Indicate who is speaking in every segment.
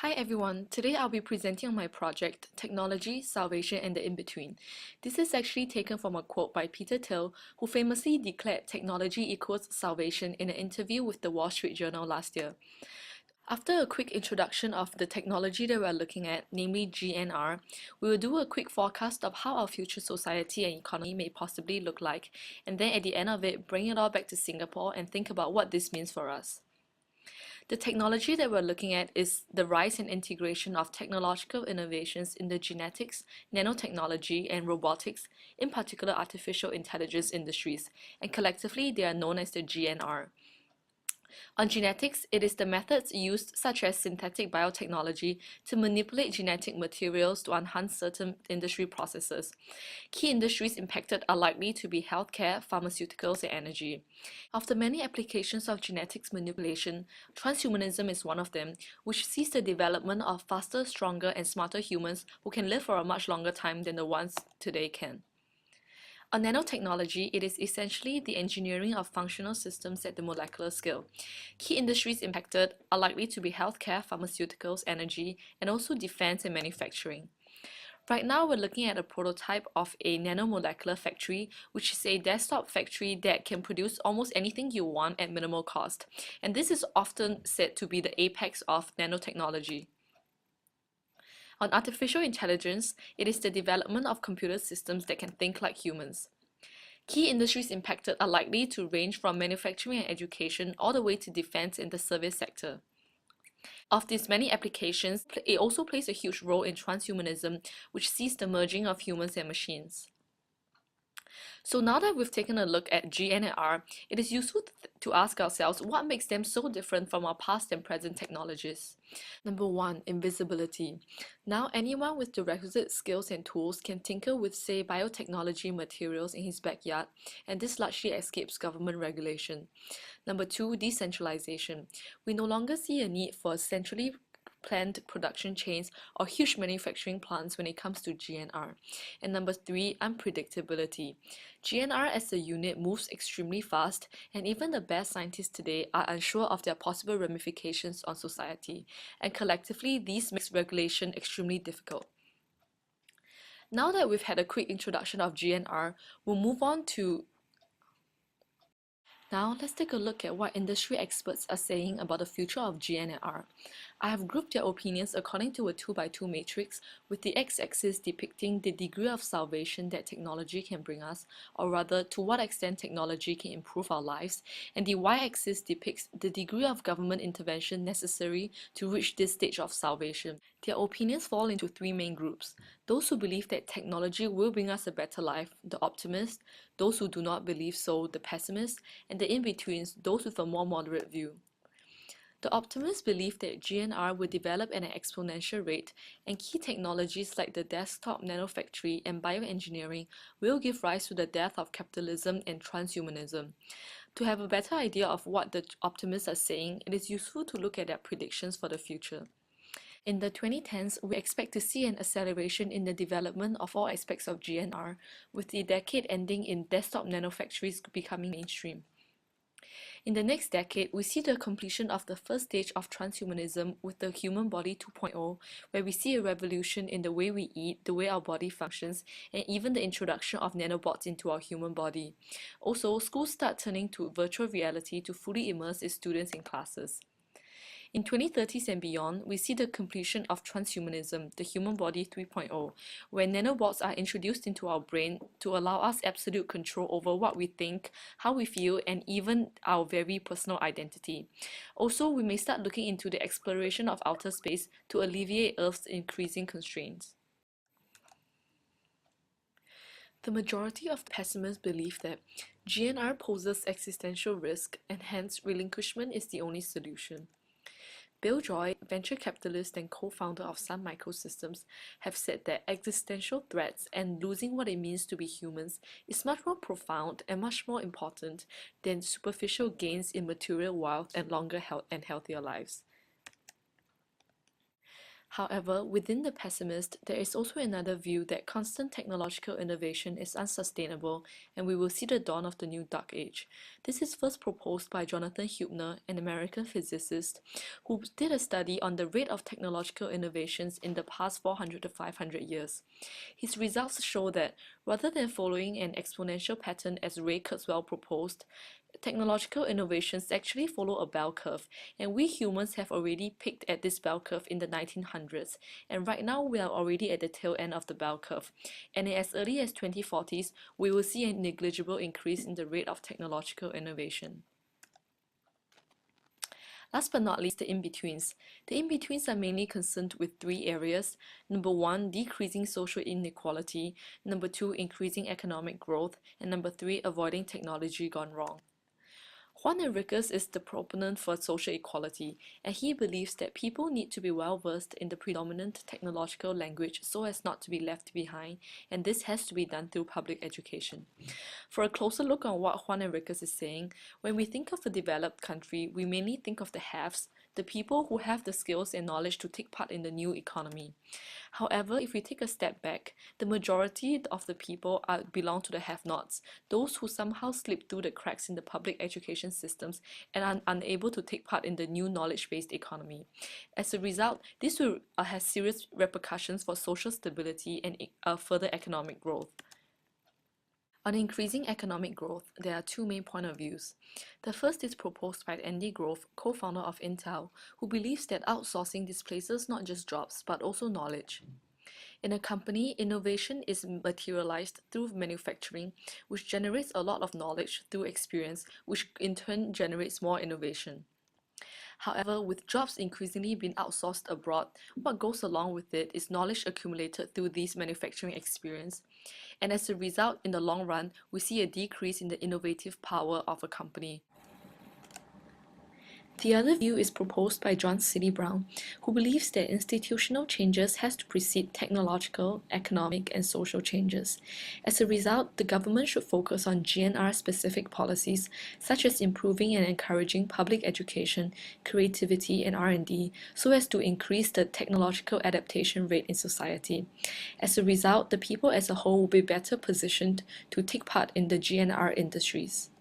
Speaker 1: Hi everyone, today I'll be presenting on my project, Technology, Salvation and the In-Between. This is actually taken from a quote by Peter Thiel, who famously declared technology equals salvation in an interview with the Wall Street Journal last year. After a quick introduction of the technology that we're looking at, namely GNR, we will do a quick forecast of how our future society and economy may possibly look like, and then at the end of it, bring it all back to Singapore and think about what this means for us. The technology that we're looking at is the rise and integration of technological innovations in the genetics, nanotechnology, and robotics, in particular artificial intelligence industries, and collectively they are known as the GNR. On genetics, it is the methods used such as synthetic biotechnology to manipulate genetic materials to enhance certain industry processes. Key industries impacted are likely to be healthcare, pharmaceuticals, and energy. Of the many applications of genetics manipulation, transhumanism is one of them, which sees the development of faster, stronger, and smarter humans who can live for a much longer time than the ones today can. On nanotechnology, it is essentially the engineering of functional systems at the molecular scale. Key industries impacted are likely to be healthcare, pharmaceuticals, energy, and also defense and manufacturing. Right now, we're looking at a prototype of a nanomolecular factory, which is a desktop factory that can produce almost anything you want at minimal cost. And this is often said to be the apex of nanotechnology. On artificial intelligence, it is the development of computer systems that can think like humans. Key industries impacted are likely to range from manufacturing and education all the way to defense and the service sector. Of these many applications, it also plays a huge role in transhumanism, which sees the merging of humans and machines. So now that we've taken a look at G and R, it is useful to ask ourselves what makes them so different from our past and present technologies. Number one, invisibility. Now anyone with the requisite skills and tools can tinker with, say, biotechnology materials in his backyard, and this largely escapes government regulation. Number two, decentralization. We no longer see a need for centrally planned production chains or huge manufacturing plants when it comes to GNR. And number three, unpredictability. GNR as a unit moves extremely fast, and even the best scientists today are unsure of their possible ramifications on society, and collectively these makes regulation extremely difficult. Now that we've had a quick introduction of GNR, we'll move on to Now, let's take a look at what industry experts are saying about the future of GNR. I have grouped their opinions according to a 2x2 matrix, with the x-axis depicting the degree of salvation that technology can bring us, or rather, to what extent technology can improve our lives, and the y-axis depicts the degree of government intervention necessary to reach this stage of salvation. Their opinions fall into three main groups: those who believe that technology will bring us a better life, the optimists; those who do not believe so, the pessimists; and the in-betweens, those with a more moderate view. The optimists believe that GNR will develop at an exponential rate, and key technologies like the desktop nanofactory and bioengineering will give rise to the death of capitalism and transhumanism. To have a better idea of what the optimists are saying, it is useful to look at their predictions for the future. In the 2010s, we expect to see an acceleration in the development of all aspects of GNR, with the decade ending in desktop nanofactories becoming mainstream. In the next decade, we see the completion of the first stage of transhumanism with the Human Body 2.0, where we see a revolution in the way we eat, the way our body functions, and even the introduction of nanobots into our human body. Also, schools start turning to virtual reality to fully immerse its students in classes. In 2030s and beyond, we see the completion of transhumanism, the Human Body 3.0, where nanobots are introduced into our brain to allow us absolute control over what we think, how we feel, and even our very personal identity. Also, we may start looking into the exploration of outer space to alleviate Earth's increasing constraints. The majority of pessimists believe that GNR poses existential risk, and hence relinquishment is the only solution. Bill Joy, venture capitalist and co-founder of Sun Microsystems, have said that existential threats and losing what it means to be humans is much more profound and much more important than superficial gains in material wealth and longer and healthier lives. However, within the pessimist, there is also another view that constant technological innovation is unsustainable and we will see the dawn of the new dark age. This is first proposed by Jonathan Huebner, an American physicist, who did a study on the rate of technological innovations in the past 400 to 500 years. His results show that rather than following an exponential pattern as Ray Kurzweil proposed, technological innovations actually follow a bell curve, and we humans have already peaked at this bell curve in the 1900s, and right now we are already at the tail end of the bell curve, and as early as 2040s we will see a negligible increase in the rate of technological innovation. Last but not least, the in-betweens. The in-betweens are mainly concerned with three areas. Number one, decreasing social inequality. Number two, increasing economic growth. And number three, avoiding technology gone wrong. Juan Enriquez is the proponent for social equality, and he believes that people need to be well versed in the predominant technological language so as not to be left behind, and this has to be done through public education. For a closer look on what Juan Enriquez is saying, when we think of a developed country, we mainly think of the haves, the people who have the skills and knowledge to take part in the new economy. However, if we take a step back, the majority of the people belong to the have-nots, those who somehow slip through the cracks in the public education systems and are unable to take part in the new knowledge-based economy. As a result, this will have serious repercussions for social stability and further economic growth. On increasing economic growth, there are two main point of views. The first is proposed by Andy Grove, co-founder of Intel, who believes that outsourcing displaces not just jobs, but also knowledge. In a company, innovation is materialized through manufacturing, which generates a lot of knowledge through experience, which in turn generates more innovation. However, with jobs increasingly being outsourced abroad, what goes along with it is knowledge accumulated through this manufacturing experience. And as a result, in the long run, we see a decrease in the innovative power of a company. The other view is proposed by John C. Brown, who believes that institutional changes has to precede technological, economic, and social changes. As a result, the government should focus on GNR-specific policies, such as improving and encouraging public education, creativity, and R&D, so as to increase the technological adaptation rate in society. As a result, the people as a whole will be better positioned to take part in the GNR industries.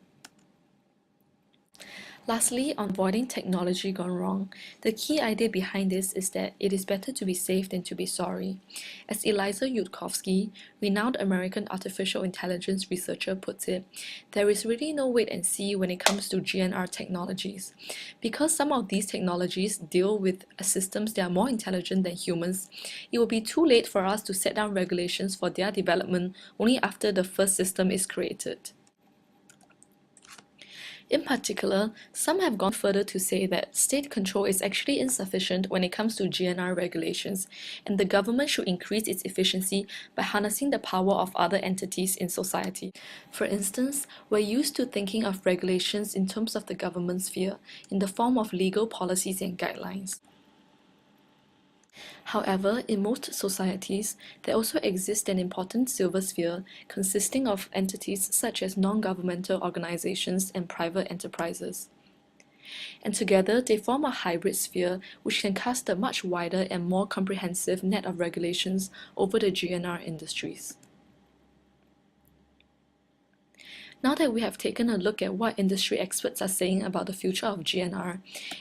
Speaker 1: Lastly, on avoiding technology gone wrong, the key idea behind this is that it is better to be safe than to be sorry. As Eliza Yudkowsky, renowned American artificial intelligence researcher, puts it, there is really no wait and see when it comes to GNR technologies. Because some of these technologies deal with systems that are more intelligent than humans, it will be too late for us to set down regulations for their development only after the first system is created. In particular, some have gone further to say that state control is actually insufficient when it comes to GNR regulations, and the government should increase its efficiency by harnessing the power of other entities in society. For instance, we're used to thinking of regulations in terms of the government sphere, in the form of legal policies and guidelines. However, in most societies, there also exists an important silver sphere consisting of entities such as non-governmental organizations and private enterprises. And together, they form a hybrid sphere which can cast a much wider and more comprehensive net of regulations over the GNR industries. Now that we have taken a look at what industry experts are saying about the future of GNR,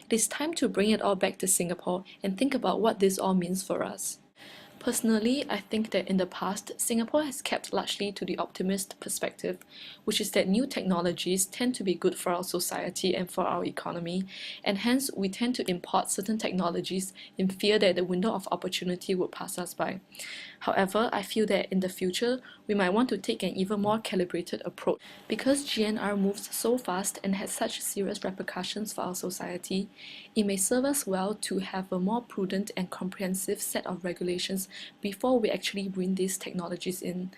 Speaker 1: it is time to bring it all back to Singapore and think about what this all means for us. Personally, I think that in the past, Singapore has kept largely to the optimist perspective, which is that new technologies tend to be good for our society and for our economy, and hence we tend to import certain technologies in fear that the window of opportunity would pass us by. However, I feel that in the future, we might want to take an even more calibrated approach. Because GNR moves so fast and has such serious repercussions for our society, it may serve us well to have a more prudent and comprehensive set of regulations before we actually bring these technologies in.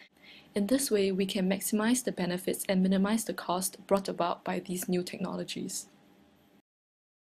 Speaker 1: In this way, we can maximize the benefits and minimize the cost brought about by these new technologies.